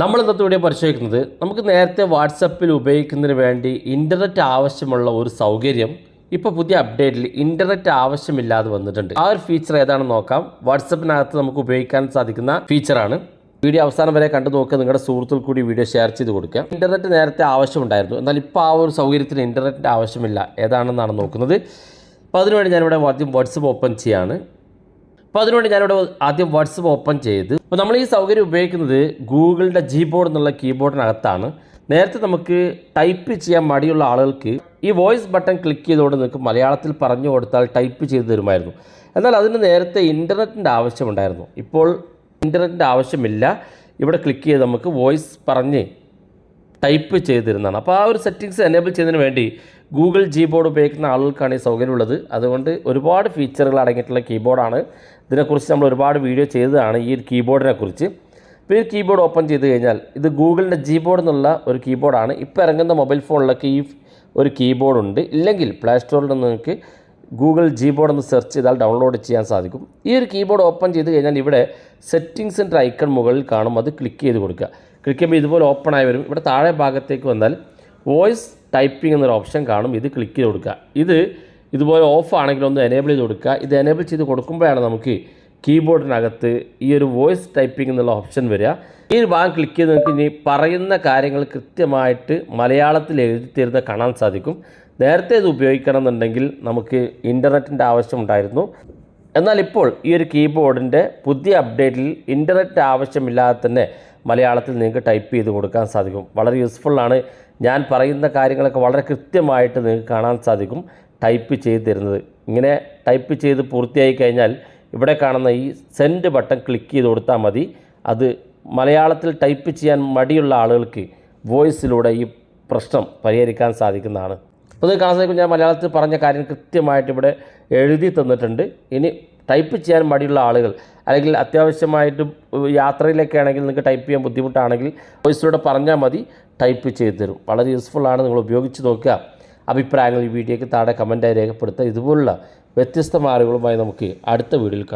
നമ്മൾ ഇന്നത്തെ വീഡിയോ പരിശോധിക്കുന്നത് നമുക്ക് നേരത്തെ വാട്സപ്പിൽ ഉപയോഗിക്കുന്നതിന് വേണ്ടി ഇൻ്റർനെറ്റ് ആവശ്യമുള്ള ഒരു സൗകര്യം ഇപ്പോൾ പുതിയ അപ്ഡേറ്റിൽ ഇൻ്റർനെറ്റ് ആവശ്യമില്ലാതെ വന്നിട്ടുണ്ട്. ആ ഒരു ഫീച്ചർ ഏതാണെന്ന് നോക്കാം. വാട്സപ്പിനകത്ത് നമുക്ക് ഉപയോഗിക്കാൻ സാധിക്കുന്ന ഫീച്ചറാണ്. വീഡിയോ അവസാനം വരെ കണ്ടു നോക്കുക. നിങ്ങളുടെ സുഹൃത്തുക്കൾ കൂടി വീഡിയോ ഷെയർ ചെയ്ത് കൊടുക്കുക. ഇൻ്റർനെറ്റ് നേരത്തെ ആവശ്യമുണ്ടായിരുന്നു, എന്നാൽ ഇപ്പോൾ ആ ഒരു സൗകര്യത്തിന് ഇൻ്റർനെറ്റിൻ്റെ ആവശ്യമില്ല. ഏതാണെന്നാണ് നോക്കുന്നത്. അപ്പോൾ അതിനുവേണ്ടി ഞാനിവിടെ ആദ്യം വാട്സപ്പ് ഓപ്പൺ ചെയ്യാണ്. ആദ്യം വാട്സപ്പ് ഓപ്പൺ ചെയ്ത് അപ്പോൾ നമ്മൾ ഈ സൗകര്യം ഉപയോഗിക്കുന്നത് ഗൂഗിളിൻ്റെ ജീബോർഡ് എന്നുള്ള കീബോർഡിനകത്താണ്. നേരത്തെ നമുക്ക് ടൈപ്പ് ചെയ്യാൻ മടിയുള്ള ആളുകൾക്ക് ഈ വോയിസ് ബട്ടൺ ക്ലിക്ക് ചെയ്തുകൊണ്ട് നിങ്ങൾക്ക് മലയാളത്തിൽ പറഞ്ഞു കൊടുത്താൽ ടൈപ്പ് ചെയ്ത് തരുമായിരുന്നു. എന്നാൽ അതിന് നേരത്തെ ഇൻ്റർനെറ്റിൻ്റെ ആവശ്യമുണ്ടായിരുന്നു. ഇപ്പോൾ ഇൻ്റർനെറ്റിൻ്റെ ആവശ്യമില്ല. ഇവിടെ ക്ലിക്ക് ചെയ്ത് നമുക്ക് വോയിസ് പറഞ്ഞ് ടൈപ്പ് ചെയ്ത് തരുന്നതാണ്. അപ്പോൾ ആ ഒരു സെറ്റിങ്സ് എനേബിൾ ചെയ്യുന്നതിന് വേണ്ടി ഗൂഗിൾ ജീബോർഡ് ഉപയോഗിക്കുന്ന ആളുകൾക്കാണ് ഈ സൗകര്യമുള്ളത്. അതുകൊണ്ട് ഒരുപാട് ഫീച്ചറുകൾ അടങ്ങിയിട്ടുള്ള കീബോർഡാണ്. ഇതിനെക്കുറിച്ച് നമ്മൾ ഒരുപാട് വീഡിയോ ചെയ്തതാണ് ഈ ഒരു കീബോർഡിനെ കുറിച്ച്. ഇപ്പോൾ ഈ കീബോർഡ് ഓപ്പൺ ചെയ്ത് കഴിഞ്ഞാൽ ഇത് ഗൂഗിളിൻ്റെ ജീബോർഡ് എന്നുള്ള ഒരു കീബോർഡാണ്. ഇപ്പോൾ ഇറങ്ങുന്ന മൊബൈൽ ഫോണിലൊക്കെ ഈ ഒരു കീബോർഡ് ഉണ്ട്. ഇല്ലെങ്കിൽ പ്ലേ സ്റ്റോറിൽ നിന്ന് നിങ്ങൾക്ക് ഗൂഗിൾ ജീബോർഡ് എന്ന് സെർച്ച് ചെയ്താൽ ഡൗൺലോഡ് ചെയ്യാൻ സാധിക്കും. ഈ ഒരു കീബോർഡ് ഓപ്പൺ ചെയ്ത് കഴിഞ്ഞാൽ ഇവിടെ സെറ്റിങ്സിൻ്റെ ഐക്കൺ മുകളിൽ കാണും. അത് ക്ലിക്ക് ചെയ്ത് കൊടുക്കുക. ക്ലിക്ക് ചെയ്യുമ്പോൾ ഇതുപോലെ ഓപ്പൺ ആയി വരും. ഇവിടെ താഴെ ഭാഗത്തേക്ക് വന്നാൽ വോയിസ് ടൈപ്പിംഗ് എന്നൊരു ഓപ്ഷൻ കാണും. ഇത് ക്ലിക്ക് ചെയ്ത് കൊടുക്കുക. ഇതുപോലെ ഓഫ് ആണെങ്കിൽ ഒന്ന് എനേബിൾ ചെയ്ത് കൊടുക്കുക. ഇത് എനേബിൾ ചെയ്ത് കൊടുക്കുമ്പോഴാണ് നമുക്ക് കീബോർഡിനകത്ത് ഈ ഒരു വോയിസ് ടൈപ്പിംഗ് എന്നുള്ള ഓപ്ഷൻ വരിക. ഈ ഒരു ഭാഗം ക്ലിക്ക് ചെയ്ത് നിങ്ങൾക്ക് ഇനി പറയുന്ന കാര്യങ്ങൾ കൃത്യമായിട്ട് മലയാളത്തിൽ എഴുതി തരുന്ന കാണാൻ സാധിക്കും. നേരത്തെ ഇത് ഉപയോഗിക്കണം എന്നുണ്ടെങ്കിൽ നമുക്ക് ഇൻ്റർനെറ്റിൻ്റെ ആവശ്യമുണ്ടായിരുന്നു. എന്നാൽ ഇപ്പോൾ ഈ ഒരു കീബോർഡിൻ്റെ പുതിയ അപ്ഡേറ്റിൽ ഇൻ്റർനെറ്റ് ആവശ്യമില്ലാതെ തന്നെ മലയാളത്തിൽ നിങ്ങൾക്ക് ടൈപ്പ് ചെയ്ത് കൊടുക്കാൻ സാധിക്കും. വളരെ യൂസ്ഫുള്ളാണ്. ഞാൻ പറയുന്ന കാര്യങ്ങളൊക്കെ വളരെ കൃത്യമായിട്ട് നിങ്ങൾക്ക് കാണാൻ സാധിക്കും ടൈപ്പ് ചെയ്ത് തരുന്നത്. ഇങ്ങനെ ടൈപ്പ് ചെയ്ത് പൂർത്തിയായി കഴിഞ്ഞാൽ ഇവിടെ കാണുന്ന ഈ സെൻഡ് ബട്ടൺ ക്ലിക്ക് ചെയ്ത് കൊടുത്താൽ മതി. അത് മലയാളത്തിൽ ടൈപ്പ് ചെയ്യാൻ മടിയുള്ള ആളുകൾക്ക് വോയിസിലൂടെ ഈ പ്രശ്നം പരിഹരിക്കാൻ സാധിക്കുന്നതാണ്. അപ്പോൾ ഇത് കാണാൻ സാധിക്കും. ഞാൻ മലയാളത്തിൽ പറഞ്ഞ കാര്യം കൃത്യമായിട്ട് ഇവിടെ എഴുതി തന്നിട്ടുണ്ട്. ഇനി ടൈപ്പ് ചെയ്യാൻ മടിയുള്ള ആളുകൾ അല്ലെങ്കിൽ അത്യാവശ്യമായിട്ട് യാത്രയിലൊക്കെ ആണെങ്കിൽ നിങ്ങൾക്ക് ടൈപ്പ് ചെയ്യാൻ ബുദ്ധിമുട്ടാണെങ്കിൽ വോയിസിലൂടെ പറഞ്ഞാൽ മതി, ടൈപ്പ് ചെയ്ത് തരും. വളരെ യൂസ്ഫുള്ളാണ്. നിങ്ങൾ ഉപയോഗിച്ച് നോക്കുക. അഭിപ്രായങ്ങൾ ഈ വീഡിയോയ്ക്ക് താഴെ കമൻറ്റായി രേഖപ്പെടുത്തുക. ഇതുപോലുള്ള വ്യത്യസ്തമായ അറിവുകളുമായി നമുക്ക് അടുത്ത വീഡിയോയിൽ